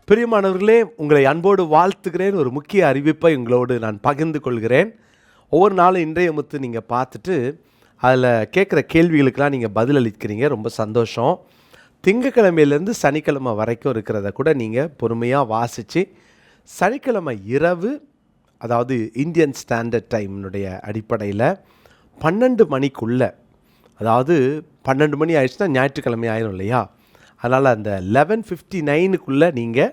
பிரியமானவர்களே, உங்களை அன்போடு வாழ்த்துகிறேன். ஒரு முக்கிய அறிவிப்பை உங்களோடு நான் பகிர்ந்து கொள்கிறேன். ஒவ்வொரு நாளும் இன்றைய முத்து நீங்கள் பார்த்துட்டு அதில் கேட்குற கேள்விகளுக்கெல்லாம் நீங்கள் பதிலளிக்கிறீங்க. ரொம்ப சந்தோஷம். திங்கக்கிழமையிலேருந்து சனிக்கிழமை வரைக்கும் இருக்கிறத கூட நீங்கள் பொறுமையாக வாசித்து சனிக்கிழமை இரவு, அதாவது இந்தியன் ஸ்டாண்டர்ட் டைம்னுடைய அடிப்படையில் 12 மணிக்குள்ளே, அதாவது 12 மணி ஆயிடுச்சுன்னா ஞாயிற்றுக்கிழமை ஆயிரும் இல்லையா, அதனால் அந்த 11:59க்குள்ளே நீங்கள்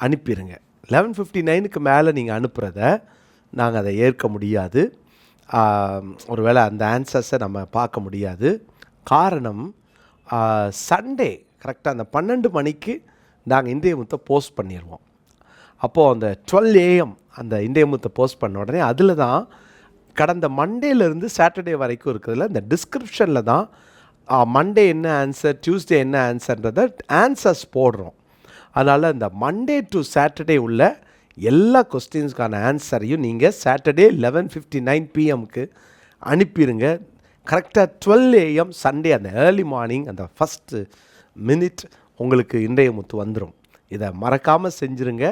அனுப்பிடுங்க. 11:59க்கு மேலே நீங்கள் அனுப்புகிறத நாங்கள் அதை ஏற்க முடியாது. ஒருவேளை அந்த ஆன்சர்ஸை நம்ம பார்க்க முடியாது. காரணம், சண்டே கரெக்டாக அந்த 12 மணிக்கு நாங்கள் இன்றைய முத்தை போஸ்ட் பண்ணிடுவோம். அப்போது அந்த 12 AM அந்த இன்றைய முத்தை போஸ்ட் பண்ண உடனே அதில் தான் கடந்த மண்டேலேருந்து சாட்டர்டே வரைக்கும் இருக்கிறதுல இந்த டிஸ்கிரிப்ஷனில் தான் மண்டே என்ன ஆன்சர், டியூஸ்டே என்ன ஆன்சர்ன்றதை ஆன்சர்ஸ் போடுறோம். அதனால் இந்த மண்டே டு சாட்டர்டே உள்ள எல்லா கொஸ்டின்ஸ்க்கான ஆன்சரையும் நீங்கள் சாட்டர்டே 11:59 PMக்கு அனுப்பிடுங்க. கரெக்டாக 12 AM சண்டே அந்த ஏர்லி மார்னிங் அந்த ஃபஸ்ட்டு மினிட் உங்களுக்கு இன்றைய முத்து வந்துடும். இதை மறக்காமல் செஞ்சுருங்க.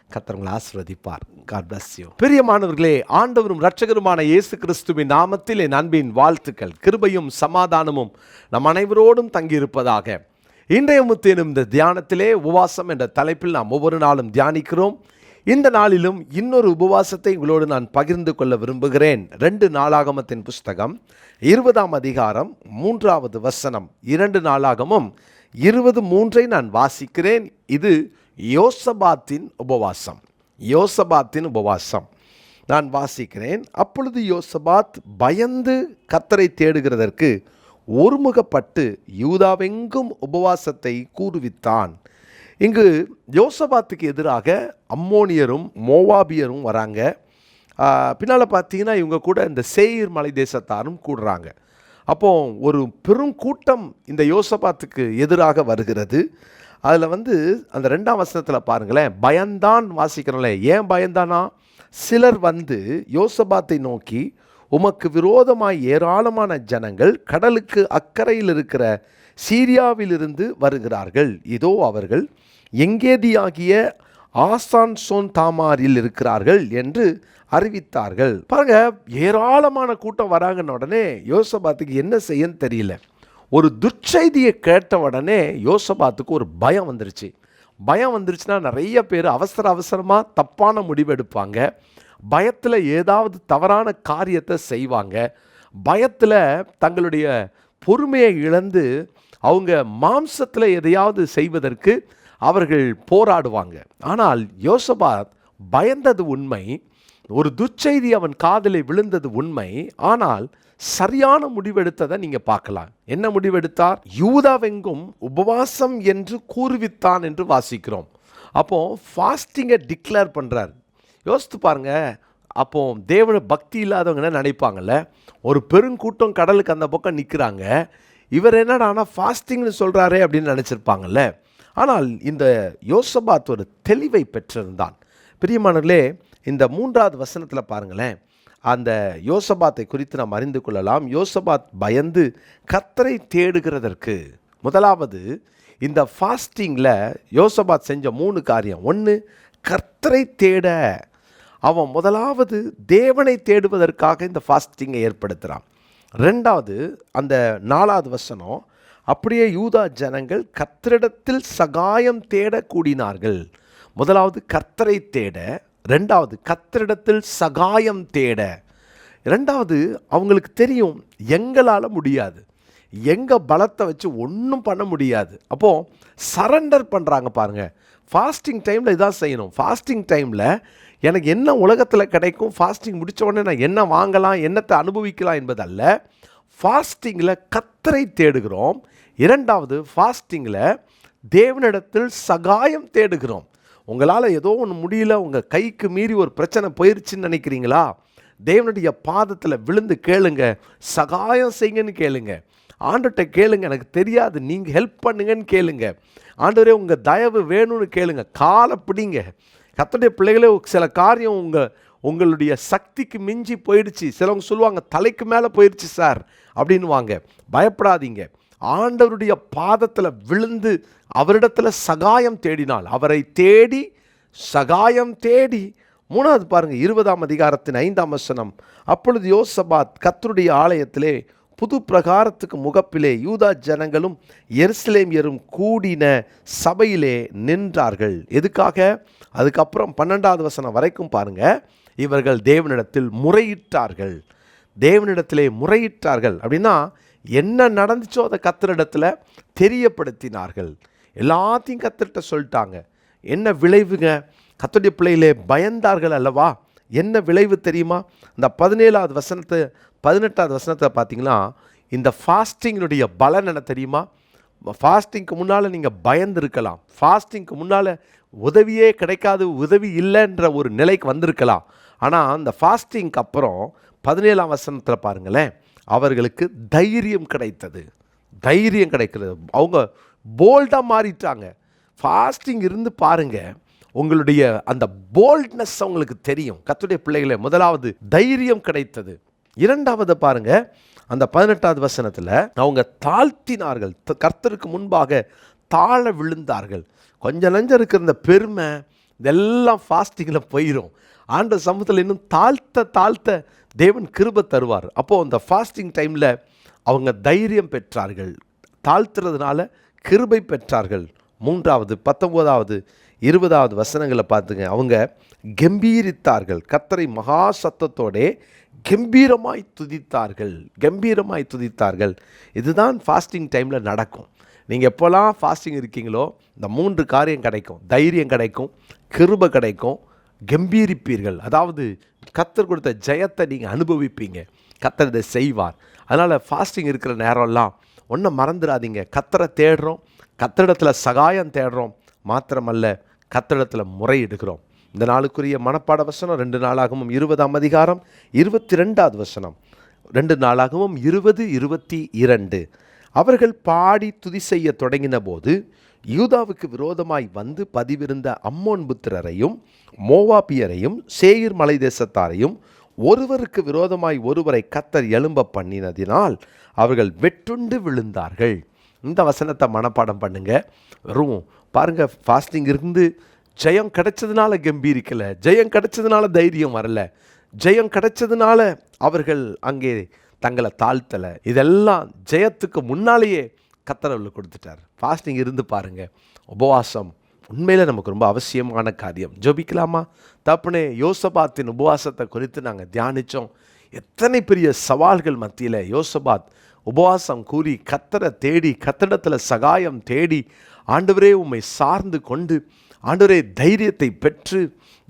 கர்த்தர் ஆசீர்வதிப்பார். God bless you. பிரியமானவர்களே, ஆண்டவரும் இரட்சகருமான இயேசு கிறிஸ்துவின் நாமத்தில் என் அன்பின் வாழ்த்துக்கள். கிருபையும் சமாதானமும் நம் அனைவரோடும் தங்கியிருப்பதாக. இன்றைய முத்து எனும் இந்த தியானத்திலே உபவாசம் என்ற தலைப்பில் நாம் ஒவ்வொரு நாளும் தியானிக்கிறோம். இந்த நாளிலும் இன்னொரு உபவாசத்தை உங்களோடு நான் பகிர்ந்து கொள்ள விரும்புகிறேன். 2 நாளாகமத்தின் புஸ்தகம் 20ஆம் அதிகாரம் 3வது வசனம். 2 நாளாகமும் 23 நான் வாசிக்கிறேன். இது யோசபாத்தின் உபவாசம். யோசபாத்தின் உபவாசம் நான் வாசிக்கிறேன். அப்பொழுது யோசபாத் பயந்து கர்த்தரை தேடுகிறதற்கு ஒருமுகப்பட்டு யூதாவெங்கும் உபவாசத்தை கூறுவித்தான். இங்கு யோசபாத்துக்கு எதிராக அம்மோனியரும் மோவாபியரும் வராங்க. பின்னால் பார்த்தீங்கன்னா இவங்க கூட இந்த சேயீர் மலை தேசத்தாரும் கூடுறாங்க. அப்போது ஒரு பெரும் கூட்டம் இந்த யோசபாத்துக்கு எதிராக வருகிறது. அதில் அந்த 2ஆம் வசனத்தில் பாருங்களேன், பயந்தான் வாசிக்கிறோம்ல. ஏன் பயந்தானா? சிலர் யோசபாத்தை நோக்கி, உமக்கு விரோதமாய் ஏராளமான ஜனங்கள் கடலுக்கு அக்கறையில் இருக்கிற சீரியாவிலிருந்து வருகிறார்கள். இதோ அவர்கள் எங்கேதியாகிய ஆசான் சோன் தாமாரில் இருக்கிறார்கள் என்று அறிவித்தார்கள். பாருங்க, ஏராளமான கூட்டம் வராங்கன்னு உடனே யோசபாத்துக்கு என்ன செய்யன்னு தெரியல. ஒரு துர்ச்செய்தியை கேட்ட உடனே யோசபாத்துக்கு ஒரு பயம் வந்துருச்சு. பயம் வந்துருச்சுன்னா நிறைய பேர் அவசரமாக தப்பான முடிவெடுப்பாங்க. பயத்தில் ஏதாவது தவறான காரியத்தை செய்வாங்க. பயத்தில் தங்களுடைய பொறுமையை இழந்து அவங்க மாம்சத்தில் எதையாவது செய்வதற்கு அவர்கள் போராடுவாங்க. ஆனால் யோசபாத் பயந்தது உண்மை, ஒரு துர்ச்செய்தி அவன் காதிலே விழுந்தது உண்மை. ஆனால் சரியான முடிவெடுத்ததை நீங்கள் பார்க்கலாம். என்ன முடிவெடுத்தார்? யூதாவெங்கும் உபவாசம் என்று கூறுவித்தான் என்று வாசிக்கிறோம். அப்போ ஃபாஸ்டிங்கை டிக்ளேர் பண்ணுறார். யோசித்து பாருங்க. அப்போ தேவன பக்தி இல்லாதவங்க என்ன நினைப்பாங்கல்ல, ஒரு பெருங்கூட்டம் கடலுக்கு அந்த பக்கம் நிற்கிறாங்க, இவர் என்னடானா ஃபாஸ்டிங்னு சொல்கிறாரே அப்படின்னு நினச்சிருப்பாங்கல்ல. ஆனால் இந்த யோசபாத் ஒரு தெளிவை பெற்றிருந்தான். பிரியமானவர்களே, இந்த 3வது வசனத்தில் பாருங்களேன், அந்த யோசபாத்தை குறித்து நாம் அறிந்து கொள்ளலாம். யோசபாத் பயந்து கர்த்தரை தேடுகிறதற்கு, முதலாவது இந்த ஃபாஸ்டிங்கில் யோசபாத் செஞ்ச 3 காரியம். 1, கர்த்தரை தேட. அவன் முதலாவது தேவனை தேடுவதற்காக இந்த ஃபாஸ்டிங்கை ஏற்படுத்துகிறான். 2வது அந்த 4வது வசனம், அப்படியே யூதா ஜனங்கள் கர்த்தரிடத்தில் சகாயம் தேட கூடினார்கள். முதலாவது கர்த்தரை தேட, 2வது கர்த்தரிடத்தில் சகாயம் தேட. 2வது அவங்களுக்கு தெரியும் எங்களால் முடியாது, எங்கள் பலத்தை வச்சு ஒன்றும் பண்ண முடியாது. அப்போது சரண்டர் பண்ணுறாங்க. பாருங்கள், ஃபாஸ்டிங் டைமில் இதான் செய்யணும். ஃபாஸ்டிங் டைமில் எனக்கு என்ன உலகத்தில் கிடைக்கும், ஃபாஸ்டிங் முடித்த உடனே நான் என்ன வாங்கலாம், என்னத்தை அனுபவிக்கலாம் என்பதல்ல. ஃபாஸ்டிங்கில் கர்த்தரை தேடுகிறோம். 2வது ஃபாஸ்டிங்கில் தேவனிடத்தில் சகாயம் தேடுகிறோம். உங்களால் ஏதோ ஒன்று முடியல, உங்கள் கைக்கு மீறி ஒரு பிரச்சனை போயிடுச்சுன்னு நினைக்கிறீங்களா? தேவனுடைய பாதத்தில் விழுந்து கேளுங்க, சகாயம் செய்யுங்கன்னு கேளுங்க. ஆண்டவர்கிட்ட கேளுங்க, எனக்கு தெரியாது நீங்கள் ஹெல்ப் பண்ணுங்கன்னு கேளுங்க. ஆண்டவரே உங்கள் தயவு வேணும்னு கேளுங்க. காலை பிடிங்க. கர்த்தருடைய பிள்ளைகளே, சில காரியம் உங்களுடைய சக்திக்கு மிஞ்சி போயிடுச்சு. சிலவங்க சொல்லுவாங்க தலைக்கு மேலே போயிடுச்சு சார் அப்படின்னு வாங்க. பயப்படாதீங்க. ஆண்டவருடைய பாதத்தில் விழுந்து அவரிடத்துல சகாயம் தேடினாள். அவரை தேடி சகாயம் தேடி. மூணாவது பாருங்க, 20ஆம் அதிகாரத்தின் 5ஆம் வசனம். அப்பொழுது யோசபாத் கர்த்தருடைய ஆலயத்திலே புது பிரகாரத்துக்கு முகப்பிலே யூதா ஜனங்களும் எருசலேமியரும் கூடின சபையிலே நின்றார்கள். எதுக்காக? அதுக்கப்புறம் 12ஆவது வசனம் வரைக்கும் பாருங்க. இவர்கள் தேவனிடத்தில் முறையிட்டார்கள். தேவனிடத்திலே முறையிட்டார்கள் அப்படின்னா என்ன நடந்துச்சோ அதை கர்த்தரிடத்துல தெரியப்படுத்தினார்கள். எல்லாத்தையும் கர்த்தர்கிட்ட சொல்லிட்டாங்க. என்ன விளைவுங்க? கர்த்தருடைய பிள்ளையிலே பயந்தார்கள் அல்லவா? என்ன விளைவு தெரியுமா? இந்த 17ஆவது வசனத்தை 18ஆவது வசனத்தை பார்த்தீங்கன்னா, இந்த ஃபாஸ்டிங்கினுடைய பலன் என்ன தெரியுமா? ஃபாஸ்டிங்க்கு முன்னால் நீங்கள் பயந்துருக்கலாம். ஃபாஸ்டிங்க்கு முன்னால் உதவியே கிடைக்காது, உதவி இல்லைன்ற ஒரு நிலைக்கு வந்திருக்கலாம். ஆனால் அந்த ஃபாஸ்டிங்க்கு அப்புறம் 17ஆம் வசனத்தில் பாருங்களேன், அவர்களுக்கு தைரியம் கிடைத்தது. தைரியம் கிடைக்கிறது. அவங்க போல்டாக மாறிட்டாங்க. ஃபாஸ்டிங் இருந்து பாருங்கள், உங்களுடைய அந்த போல்ட்னஸ் அவங்களுக்கு தெரியும். கர்த்தருடைய பிள்ளைகளே, முதலாவது தைரியம் கிடைத்தது. இரண்டாவது பாருங்க, அந்த 18ஆவது வசனத்தில் அவங்க தாழ்த்தினார்கள். கர்த்தருக்கு முன்பாக தாழ விழுந்தார்கள். கொஞ்சம் நஞ்சம் இருக்கிற இந்த பெருமை இதெல்லாம் ஃபாஸ்டிங்கில் போயிடும். ஆண்டவர் சமூகத்தில் இன்னும் தாழ்த்த தேவன் கிருபை தருவார். அப்போது அந்த ஃபாஸ்டிங் டைமில் அவங்க தைரியம் பெற்றார்கள். தாழ்த்துறதுனால கிருபை பெற்றார்கள். மூன்றாவது 19ஆவது 20ஆவது வசனங்களை பார்த்துங்க. அவங்க கம்பீரித்தார்கள். கர்த்தரை மகா சத்தத்தோடே கம்பீரமாய் துதித்தார்கள். கம்பீரமாய் துதித்தார்கள். இதுதான் ஃபாஸ்டிங் டைமில் நடக்கும். நீங்கள் எப்போல்லாம் ஃபாஸ்டிங் இருக்கீங்களோ இந்த 3 காரியம் கிடைக்கும். தைரியம் கிடைக்கும், கிருபை கிடைக்கும், கம்பீரிப்பீர்கள். அதாவது கர்த்தர் கொடுத்த ஜெயத்தை நீங்கள் அனுபவிப்பீங்க. கர்த்தர் இதை செய்வார். அதனால் ஃபாஸ்டிங் இருக்கிற நேரம்லாம் ஒன்றும் மறந்துடாதீங்க. கர்த்தரை தேடுறோம், கர்த்தரிடத்தில் சகாயம் தேடுறோம், மாத்திரமல்ல கர்த்தரிடத்தில் முறையிடுகிறோம். இந்த நாளுக்குரிய மனப்பாட வசனம் 2 நாளாகவும் 20ஆம் அதிகாரம் 22ஆவது வசனம். 2 நாளாகவும் 20:22. அவர்கள் பாடி துதி செய்ய தொடங்கின போது யூதாவுக்கு விரோதமாய் வந்து பதிவிருந்த அம்மோன் புத்திரரையும் மோவாபியரையும் சேயீர் மலை தேசத்தாரையும் ஒருவருக்கு விரோதமாய் ஒருவரை கர்த்தர் எழும்ப பண்ணினதினால் அவர்கள் வெட்டுண்டு விழுந்தார்கள். இந்த வசனத்தை மனப்பாடம் பண்ணுங்க. வெறும் பாருங்க, ஃபாஸ்டிங் இருந்து ஜெயம் கிடைச்சதுனால கம்பீரிக்கலை, ஜெயம் கிடைச்சதுனால தைரியம் வரல, ஜெயம் கிடைச்சதுனால அவர்கள் அங்கே தங்களை தாழ்த்தலை. இதெல்லாம் ஜெயத்துக்கு முன்னாலேயே கர்த்தர் அவர்களுக்கு கொடுத்துட்டார். ஃபாஸ்டிங் இருந்து பாருங்கள். உபவாசம் உண்மையில் நமக்கு ரொம்ப அவசியமான காரியம். ஜெபிக்கலாமா? தப்புனே, யோசபாத்தின் உபவாசத்தை குறித்து நாங்கள் தியானித்தோம். எத்தனை பெரிய சவால்கள் மத்தியில் யோசபாத் உபவாசம் கூறி கர்த்தரை தேடி கர்த்தரிடத்தில் சகாயம் தேடி ஆண்டவரே உம்மை சார்ந்து கொண்டு ஆண்டவரே தைரியத்தை பெற்று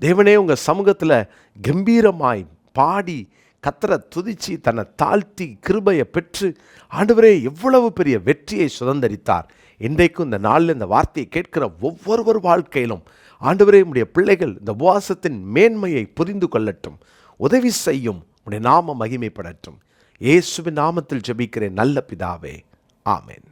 தேவனே உங்கள் சமூகத்தில் கம்பீரமாய் பாடி கர்த்தரை துதிச்சு தன்னை தாழ்த்தி கிருபையை பெற்று ஆண்டவரே எவ்வளவு பெரிய வெற்றியை சுதந்தரித்தார். இன்றைக்கும் இந்த நாளில் இந்த வார்த்தையை கேட்கிற ஒவ்வொருவர் வாழ்க்கையிலும் ஆண்டவரே உம்முடைய பிள்ளைகள் இந்த உபவாசத்தின் மேன்மையை புரிந்து கொள்ளட்டும், உதவி செய்யும், உம்முடைய நாமம் மகிமைப்படட்டும். இயேசுவின் நாமத்தில் ஜெபிக்கிறேன் நல்ல பிதாவே, ஆமென்.